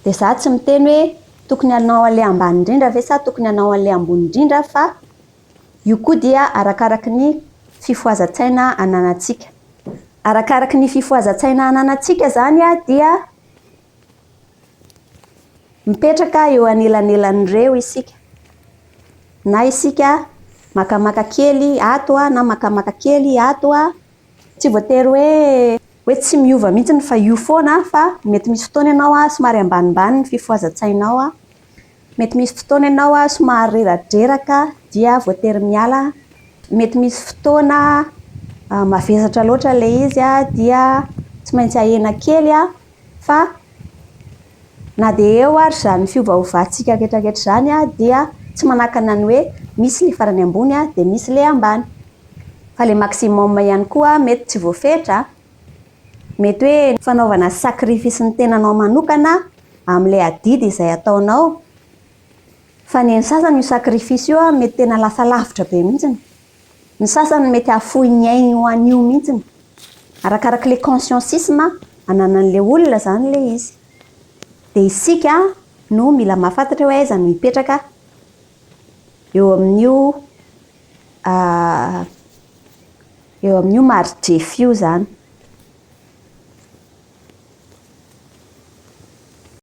dia za tsy miteny hoe tokony hanao an'ilay ambany indrindra ve sa tokony hanao an'ilay ambony indrindra, fa io koa dia arakaraky ny fifohazantsaina ananantsika. Arakaraky ny fifohazantsaina ananantsika zany dia mipetraka eo anelan'elan'ireo isika. Na isika makamaka kely ato na makamaka kely ato tsy voatery hoe tsy miova mihitsy fa io foana, fa mety misy fotoana ianao somary ambanimbany ny fifohazantsainao, mety misy fotoana ianao somary reradreraka dia voatery miala, mety misy fotoana mavesatra loatra ilay izy dia tsy maintsy ahena kely fa na dia eo ary zany fiovaovantsika rehetrarehetra zany dia tsy manakana ny hoe misy ny farany ambony dia misy ilay ambany, fa ilay maximum ihany koa mety tsy voafetra. Mety hoe fanaovana sakrifisy ny tenanao manokana amin'ilay adidy izay ataonao, fa ny sasany io sakrifisy io mety tena lasa lavitra be mihitsy, ny sasany mety hahafoy ny ainy ho an'io mihitsy, arakaraky le consciencisme ananan'ilay olona zany ilay izy. Dia isika no mila mahafantatra hoe aiza no mipetraka eo amin'io marjefy io zany.